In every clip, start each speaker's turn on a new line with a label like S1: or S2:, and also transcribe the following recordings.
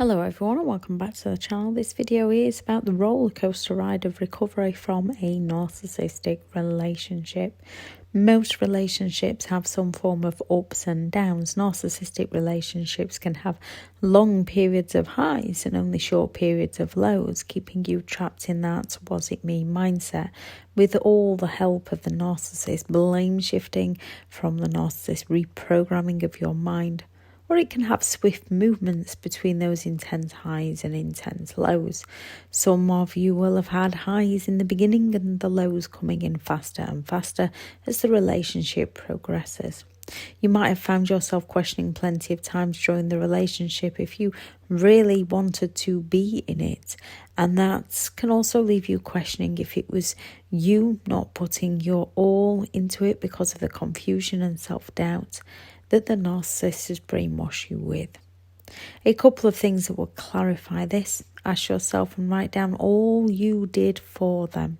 S1: Hello everyone and welcome back to the channel. This video is about the roller coaster ride of recovery from a narcissistic relationship. Most relationships have some form of ups and downs. Narcissistic relationships can have long periods of highs and only short periods of lows, keeping you trapped in that was it me mindset with all the help of the narcissist, blame shifting from the narcissist, reprogramming of your mind. Or it can have swift movements between those intense highs and intense lows. Some of you will have had highs in the beginning and the lows coming in faster and faster as the relationship progresses. You might have found yourself questioning plenty of times during the relationship if you really wanted to be in it. And that can also leave you questioning if it was you not putting your all into it because of the confusion and self-doubt that the narcissist has brainwashed you with. A couple of things that will clarify this. Ask yourself and write down all you did for them.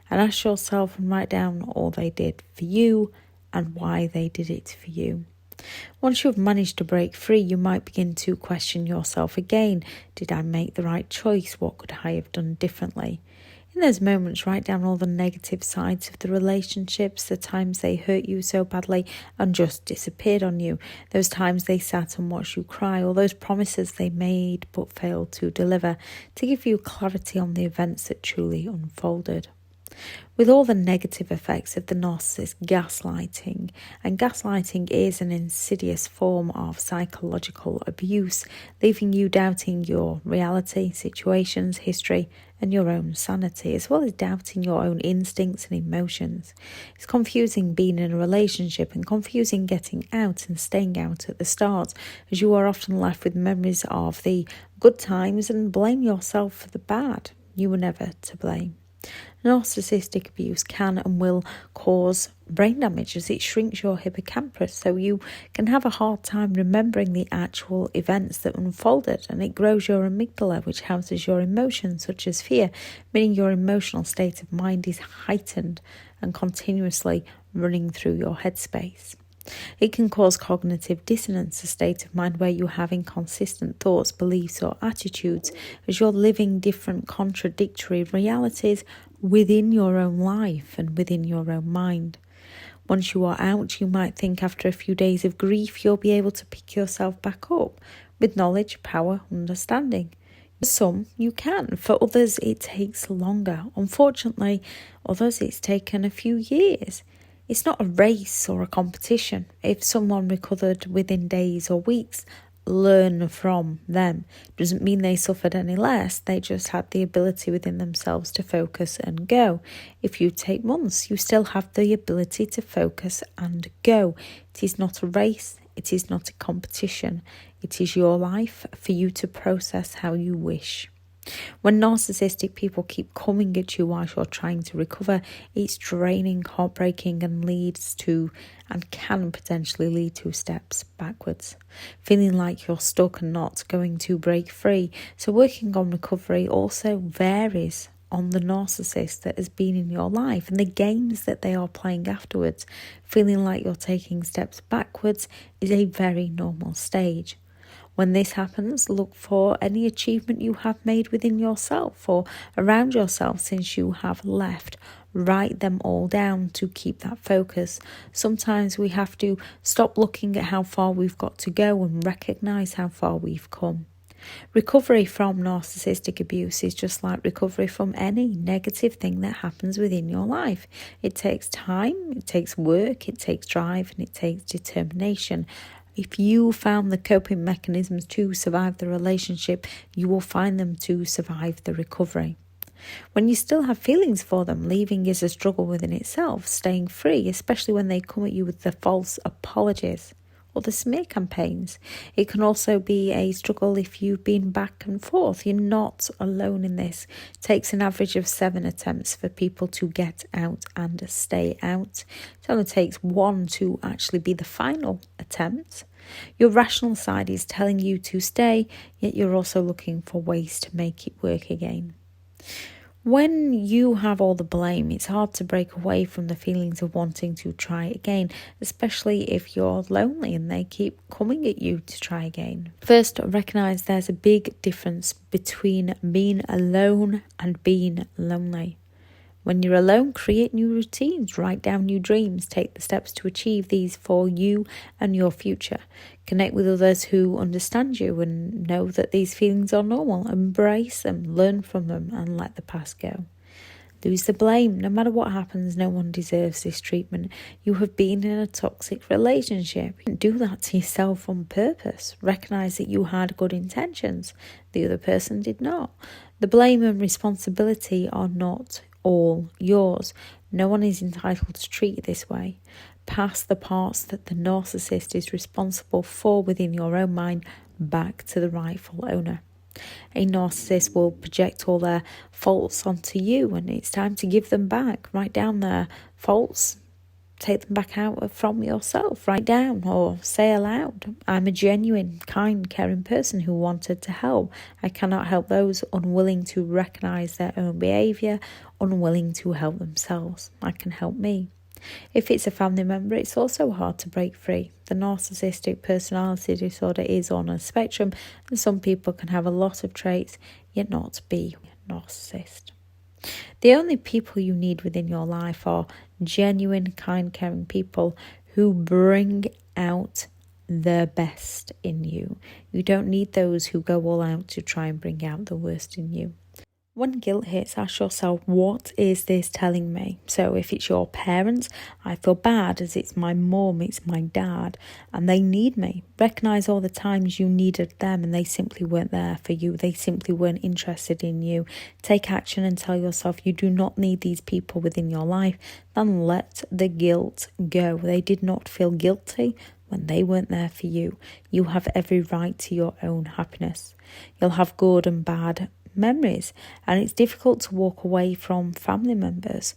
S1: And ask yourself and write down all they did for you and why they did it for you. Once you've managed to break free, you might begin to question yourself again. Did I make the right choice? What could I have done differently? In those moments, write down all the negative sides of the relationships, the times they hurt you so badly and just disappeared on you, those times they sat and watched you cry, all those promises they made but failed to deliver, to give you clarity on the events that truly unfolded. With all the negative effects of the narcissist gaslighting, and gaslighting is an insidious form of psychological abuse, leaving you doubting your reality, situations, history, and your own sanity, as well as doubting your own instincts and emotions. It's confusing being in a relationship and confusing getting out and staying out at the start, as you are often left with memories of the good times and blame yourself for the bad. You were never to blame. Narcissistic abuse can and will cause brain damage as it shrinks your hippocampus, so you can have a hard time remembering the actual events that unfolded, and it grows your amygdala, which houses your emotions such as fear, meaning your emotional state of mind is heightened and continuously running through your headspace. It can cause cognitive dissonance, a state of mind where you have inconsistent thoughts, beliefs or attitudes as you're living different contradictory realities within your own life and within your own mind. Once you are out, you might think after a few days of grief you'll be able to pick yourself back up with knowledge, power, understanding. For some, you can. For others, it takes longer. Unfortunately, others it's taken a few years. It's not a race or a competition. If someone recovered within days or weeks, learn from them. Doesn't mean they suffered any less. They just had the ability within themselves to focus and go. If you take months, you still have the ability to focus and go. It is not a race. It is not a competition. It is your life for you to process how you wish. When narcissistic people keep coming at you while you're trying to recover, it's draining, heartbreaking, and leads to, and can potentially lead to, steps backwards. Feeling like you're stuck and not going to break free. So working on recovery also varies on the narcissist that has been in your life and the games that they are playing afterwards. Feeling like you're taking steps backwards is a very normal stage. When this happens, look for any achievement you have made within yourself or around yourself since you have left. Write them all down to keep that focus. Sometimes we have to stop looking at how far we've got to go and recognise how far we've come. Recovery from narcissistic abuse is just like recovery from any negative thing that happens within your life. It takes time, it takes work, it takes drive, and it takes determination. If you found the coping mechanisms to survive the relationship, you will find them to survive the recovery. When you still have feelings for them, leaving is a struggle within itself. Staying free, especially when they come at you with the false apologies or the smear campaigns. It can also be a struggle if you've been back and forth. You're not alone in this. It takes an average of 7 attempts for people to get out and stay out. It only takes 1 to actually be the final attempt. Your rational side is telling you to stay, yet you're also looking for ways to make it work again. When you have all the blame, it's hard to break away from the feelings of wanting to try again, especially if you're lonely and they keep coming at you to try again. First, recognize there's a big difference between being alone and being lonely. When you're alone, create new routines, write down new dreams, take the steps to achieve these for you and your future. Connect with others who understand you and know that these feelings are normal. Embrace them, learn from them, and let the past go. Lose the blame. No matter what happens, no one deserves this treatment. You have been in a toxic relationship. You didn't do that to yourself on purpose. Recognize that you had good intentions. The other person did not. The blame and responsibility are not all yours. No one is entitled to treat you this way. Pass the parts that the narcissist is responsible for within your own mind back to the rightful owner. A narcissist will project all their faults onto you, and it's time to give them back. Write down their faults, take them back out from yourself. Write down or say aloud, I'm a genuine, kind, caring person who wanted to help. I cannot help those unwilling to recognise their own behaviour, unwilling to help themselves. I can help me. If it's a family member, it's also hard to break free. The narcissistic personality disorder is on a spectrum, and some people can have a lot of traits, yet not be a narcissist. The only people you need within your life are genuine, kind, caring people who bring out the best in you. You don't need those who go all out to try and bring out the worst in you. When guilt hits, ask yourself, what is this telling me? So if it's your parents, I feel bad as it's my mum, it's my dad, and they need me. Recognise all the times you needed them and they simply weren't there for you. They simply weren't interested in you. Take action and tell yourself you do not need these people within your life. Then let the guilt go. They did not feel guilty when they weren't there for you. You have every right to your own happiness. You'll have good and bad memories, and it's difficult to walk away from family members,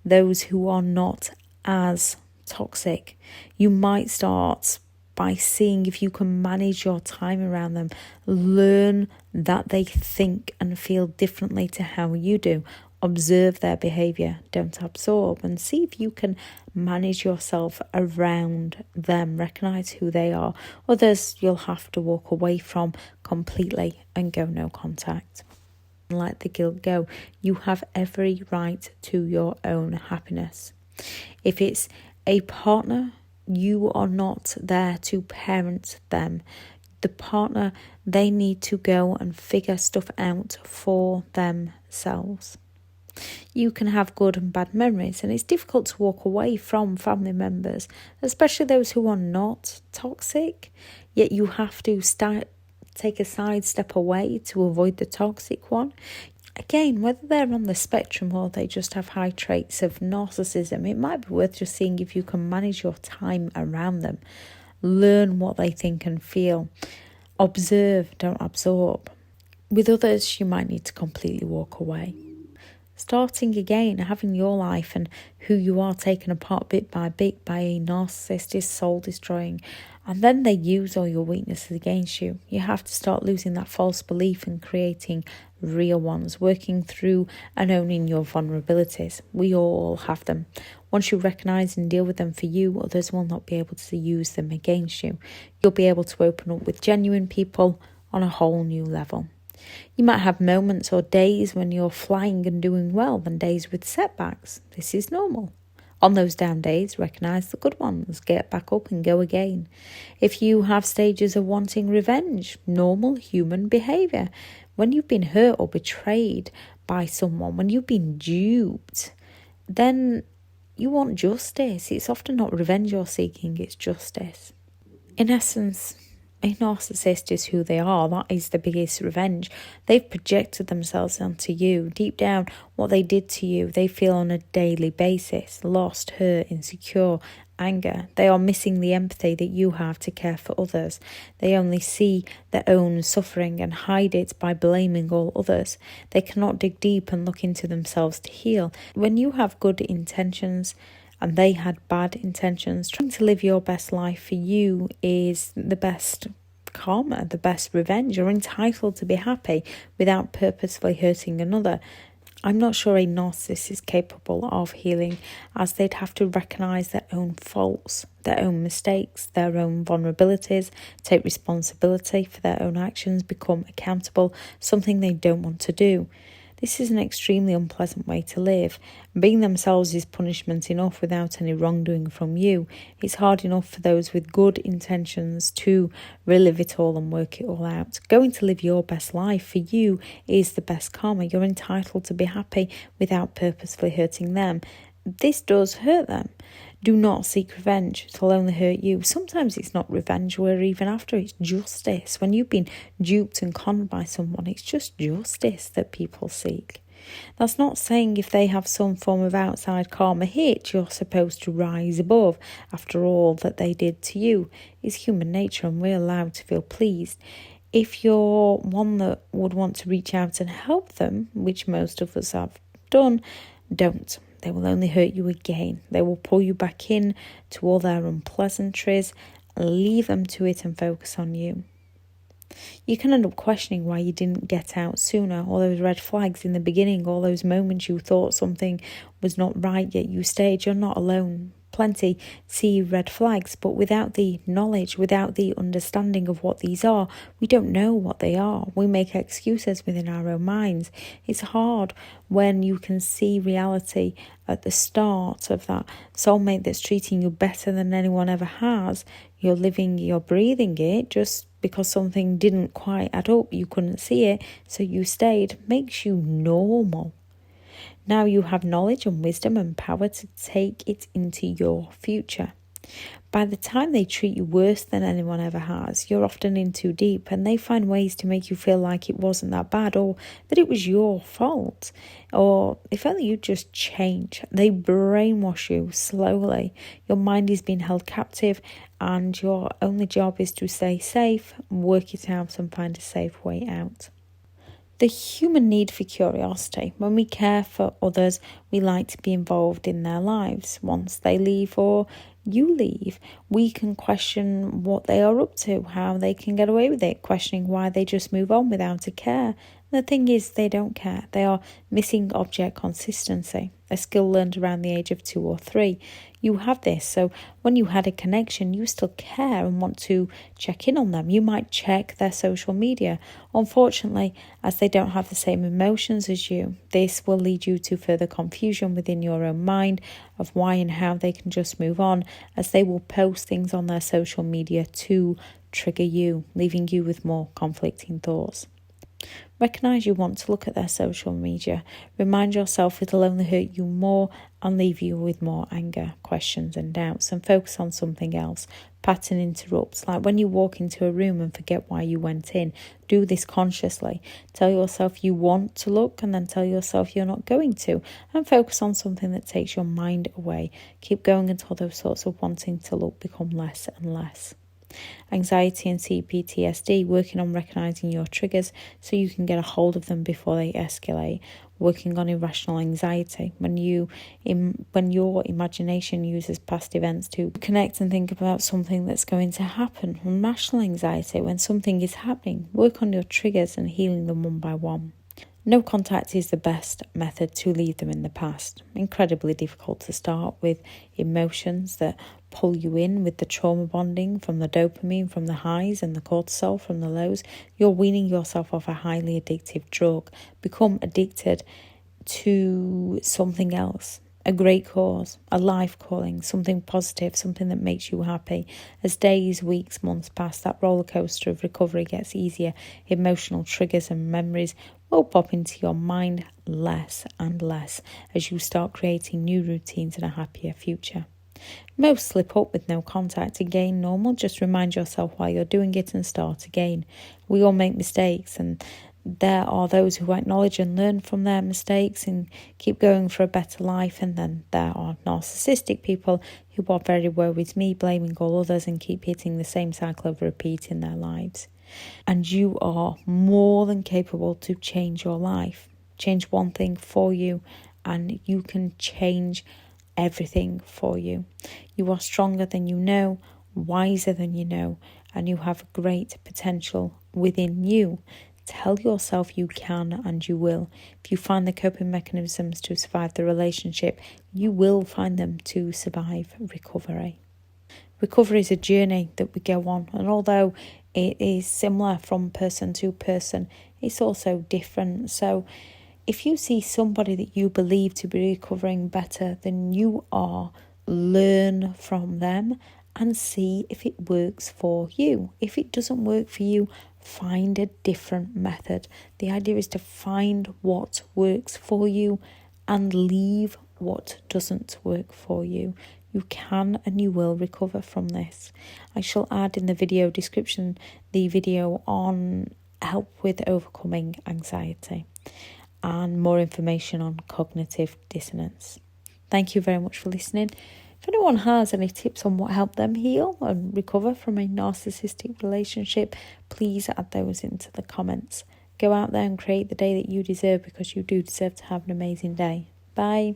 S1: those who are not as toxic. You might start by seeing if you can manage your time around them. Learn that they think and feel differently to how you do. Observe their behaviour, don't absorb, and see if you can manage yourself around them. Recognise who they are. Others you'll have to walk away from completely and go no contact. Let the guilt go. You have every right to your own happiness. If it's a partner, you are not there to parent them. The partner, they need to go and figure stuff out for themselves. You can have good and bad memories, and it's difficult to walk away from family members, especially those who are not toxic, yet you have to take a side step away to avoid the toxic one. Again, whether they're on the spectrum or they just have high traits of narcissism, it might be worth just seeing if you can manage your time around them. Learn what they think and feel. Observe, don't absorb. With others, you might need to completely walk away. Starting again, having your life and who you are taken apart bit by bit by a narcissist is soul destroying. And then they use all your weaknesses against you. You have to start losing that false belief and creating real ones, working through and owning your vulnerabilities. We all have them. Once you recognise and deal with them for you, others will not be able to use them against you. You'll be able to open up with genuine people on a whole new level. You might have moments or days when you're flying and doing well, then days with setbacks. This is normal. On those down days, recognise the good ones, get back up and go again. If you have stages of wanting revenge, normal human behaviour. When you've been hurt or betrayed by someone, when you've been duped, then you want justice. It's often not revenge you're seeking, it's justice. In essence, a narcissist is who they are. That is the biggest revenge. They've projected themselves onto you. Deep down, what they did to you, they feel on a daily basis. Lost, hurt, insecure, anger. They are missing the empathy that you have to care for others. They only see their own suffering and hide it by blaming all others. They cannot dig deep and look into themselves to heal. When you have good intentions, and they had bad intentions, trying to live your best life for you is the best karma, the best revenge. You're entitled to be happy without purposefully hurting another. I'm not sure a narcissist is capable of healing, as they'd have to recognise their own faults, their own mistakes, their own vulnerabilities, take responsibility for their own actions, become accountable, something they don't want to do. This is an extremely unpleasant way to live. Being themselves is punishment enough without any wrongdoing from you. It's hard enough for those with good intentions to relive it all and work it all out. Going to live your best life for you is the best karma. You're entitled to be happy without purposefully hurting them. This does hurt them. Do not seek revenge. It'll only hurt you. Sometimes it's not revenge we're even after, it's justice. When you've been duped and conned by someone, it's just justice that people seek. That's not saying if they have some form of outside karma hit, you're supposed to rise above after all that they did to you. It's human nature and we're allowed to feel pleased. If you're one that would want to reach out and help them, which most of us have done, don't. They will only hurt you again. They will pull you back in to all their unpleasantries. Leave them to it and focus on you. You can end up questioning why you didn't get out sooner, all those red flags in the beginning, all those moments you thought something was not right yet you stayed. You're not alone. Plenty see red flags, but without the knowledge, without the understanding of what these are, we don't know what they are. We make excuses within our own minds. It's hard when you can see reality at the start of that soulmate that's treating you better than anyone ever has. You're living, you're breathing it, just because something didn't quite add up, you couldn't see it, so you stayed, makes you normal. Now you have knowledge and wisdom and power to take it into your future. By the time they treat you worse than anyone ever has, you're often in too deep and they find ways to make you feel like it wasn't that bad or that it was your fault. Or if only you just change. They brainwash you slowly. Your mind is being held captive and your only job is to stay safe, work it out and find a safe way out. The human need for curiosity. When we care for others, we like to be involved in their lives. Once they leave or you leave, we can question what they are up to, how they can get away with it, questioning why they just move on without a care. The thing is, they don't care. They are missing object consistency, a skill learned around the age of 2 or 3. You have this, so when you had a connection, you still care and want to check in on them. You might check their social media. Unfortunately, as they don't have the same emotions as you, this will lead you to further confusion within your own mind of why and how they can just move on, as they will post things on their social media to trigger you, leaving you with more conflicting thoughts. Recognise you want to look at their social media. Remind yourself it'll only hurt you more and leave you with more anger, questions and doubts, and focus on something else. Pattern interrupts, like when you walk into a room and forget why you went in. Do this consciously. Tell yourself you want to look and then tell yourself you're not going to, and focus on something that takes your mind away. Keep going until those thoughts of wanting to look become less and less. Anxiety and CPTSD, working on recognising your triggers so you can get a hold of them before they escalate. Working on irrational anxiety, when your imagination uses past events to connect and think about something that's going to happen. And rational anxiety, when something is happening, work on your triggers and healing them one by one. No contact is the best method to leave them in the past. Incredibly difficult to start with emotions that pull you in, with the trauma bonding from the dopamine, from the highs, and the cortisol from the lows. You're weaning yourself off a highly addictive drug. Become addicted to something else. A great cause, a life calling, something positive, something that makes you happy. As days, weeks, months pass, that rollercoaster of recovery gets easier. Emotional triggers and memories will pop into your mind less and less as you start creating new routines and a happier future. Most slip up with no contact. Again, normal. Just remind yourself why you're doing it and start again. We all make mistakes, and there are those who acknowledge and learn from their mistakes and keep going for a better life. And then there are narcissistic people who are very well with me, blaming all others and keep hitting the same cycle of repeat in their lives. And you are more than capable to change your life. Change one thing for you and you can change everything for you. You are stronger than you know, wiser than you know, and you have great potential within you Tell yourself you can and you will. If you find the coping mechanisms to survive the relationship, you will find them to survive recovery. Recovery is a journey that we go on, and although it is similar from person to person, it's also different. So if you see somebody that you believe to be recovering better than you are, learn from them and see if it works for you. If it doesn't work for you, find a different method. The idea is to find what works for you and leave what doesn't work for you. You can and you will recover from this. I shall add in the video description the video on help with overcoming anxiety and more information on cognitive dissonance. Thank you very much for listening. If anyone has any tips on what helped them heal and recover from a narcissistic relationship, please add those into the comments. Go out there and create the day that you deserve, because you do deserve to have an amazing day. Bye.